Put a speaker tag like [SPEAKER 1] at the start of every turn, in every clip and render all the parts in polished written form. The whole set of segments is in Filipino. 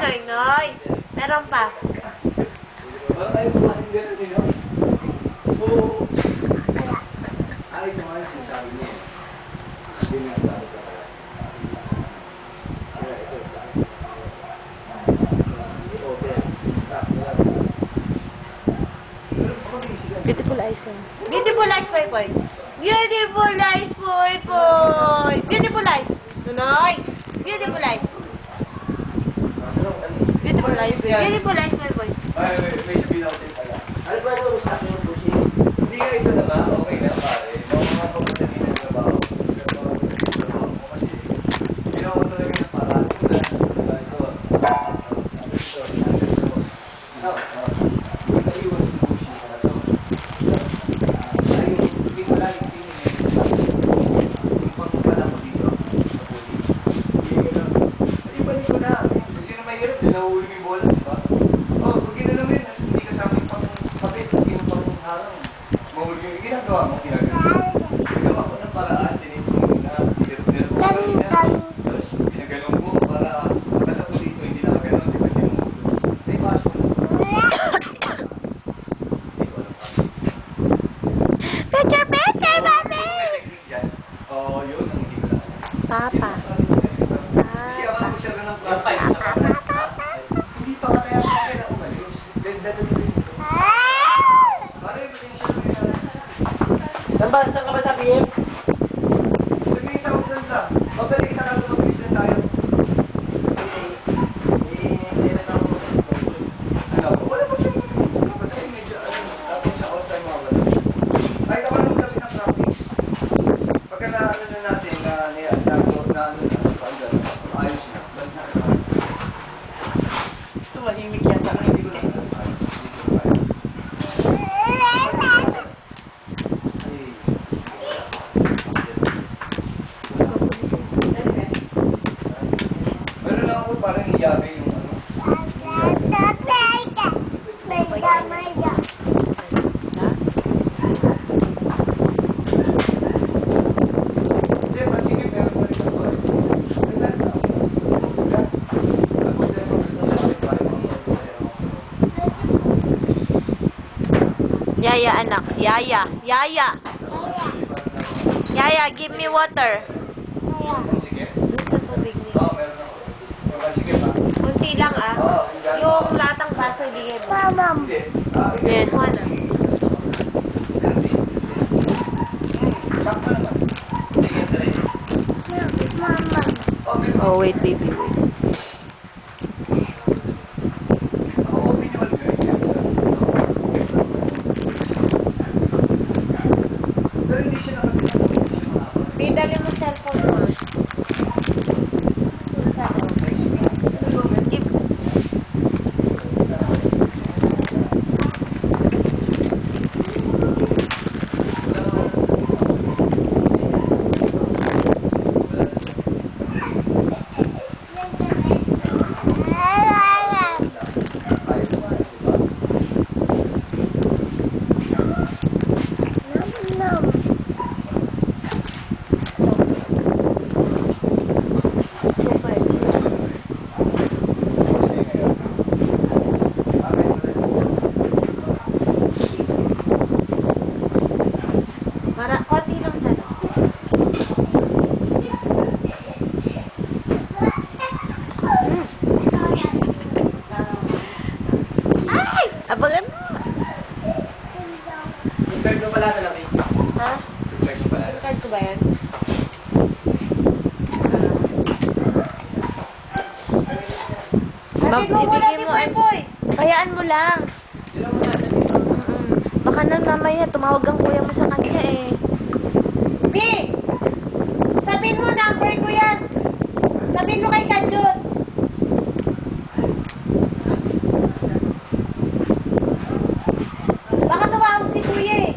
[SPEAKER 1] Noy Noy. Meron pa.
[SPEAKER 2] Beautiful eyes ko.
[SPEAKER 1] Beautiful eyes, Poy Poy. Beautiful eyes, Poy Poy. Beautiful eyes. Noy. Beautiful eyes. Beautiful eyes. Beautiful eyes, Poy Poy.
[SPEAKER 3] Ay, may sabihin ako sa'yo pala. Ano ba ito sa akin yung pusi? Hindi nga ito na ba? Okay na pare. Mga pagpunta din ng trabaho. Kasi, ginawa ko talaga ng paraan. Nahuli mo yung bola, di ba? Oh, pag ginagawa mo yun, hindi kasama yung pang-kapit, hindi yung pang-harang. Mahuli mo yung ginagawa mo, ginagawa. Ginagawa ko ng paraan, tinitulong na, tinitulong mo gawin na. Tapos, pinagalong mo para sa pulito, hindi nakaganon, di ba? May paso mo.
[SPEAKER 2] Picture, picture, mami!
[SPEAKER 3] Oo, yun ang hindi ko na.
[SPEAKER 2] Papa.
[SPEAKER 3] Kasi ako lang siya ng plastic. Hindi pa kaya kaya umalis. Saan ka ba sa PM? Sabi sa usan ka. Mabalik sa kaso mabilis na tayo. Wala pa siya. Kasi medyo tapos sa oras tayo mawala. Kahit ako naman kami ng practice. Pagka na natin na ayos na. Ito mahimik yata. Hindi ko lang. Meron lang ako parang iyabe yung ano. Hindi, sige, meron pa rin ako.
[SPEAKER 1] Yaya, anak. Yaya. Yaya. Yaya, give me water.
[SPEAKER 3] Sige.
[SPEAKER 1] Sa tubig ni.
[SPEAKER 3] Oo, meron ako. Sige pa.
[SPEAKER 1] Kunti lang ah. Yung latang baso, ibigay mo.
[SPEAKER 2] Mamam.
[SPEAKER 3] Hindi.
[SPEAKER 1] Yes, one.
[SPEAKER 3] Sakto naman. Sige, try.
[SPEAKER 2] Mamam.
[SPEAKER 1] Oh, wait, baby, wait.
[SPEAKER 3] Ako, opinion ko yun. Pero hindi siya nakapit.
[SPEAKER 1] Di, dali mo cellphone mo. Para, konti lang sana. Ay! Abangan mo!
[SPEAKER 3] Subscribe mo pala na lang, eh.
[SPEAKER 1] Ha?
[SPEAKER 3] Subscribe mo pala.
[SPEAKER 1] Card ko ba yan?
[SPEAKER 2] Ibigay mo,
[SPEAKER 1] Kayaan mo lang. Baka na mamaya tumawag ang kuya mo sa kanya eh.
[SPEAKER 2] B! Sabihin mo, number ko yan. Sabihin mo kay Kajut. Baka tumawag si kuya eh.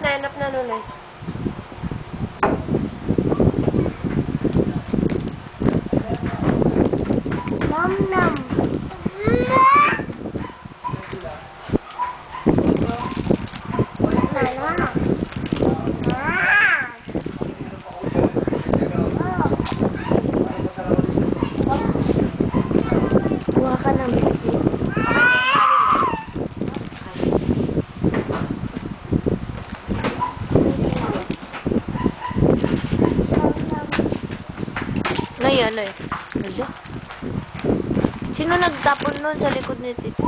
[SPEAKER 1] Enough na nun eh. Ay, ano eh. Ano? Sino nagtapon nun sa likod ni Titi?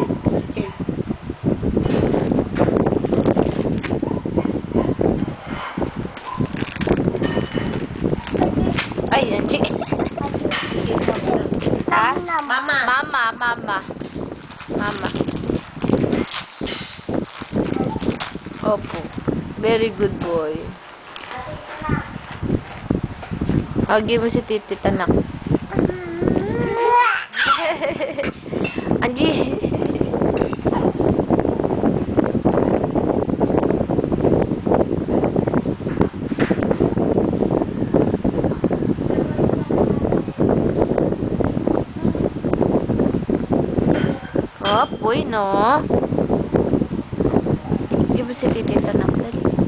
[SPEAKER 1] Ay, yan, chicken. Ha?
[SPEAKER 2] Mama.
[SPEAKER 1] Mama. Opo. Very good boy. Agi mo si Titi, anak. Angie. Oh, boy, no? Give mo si Titi, anak. Dali.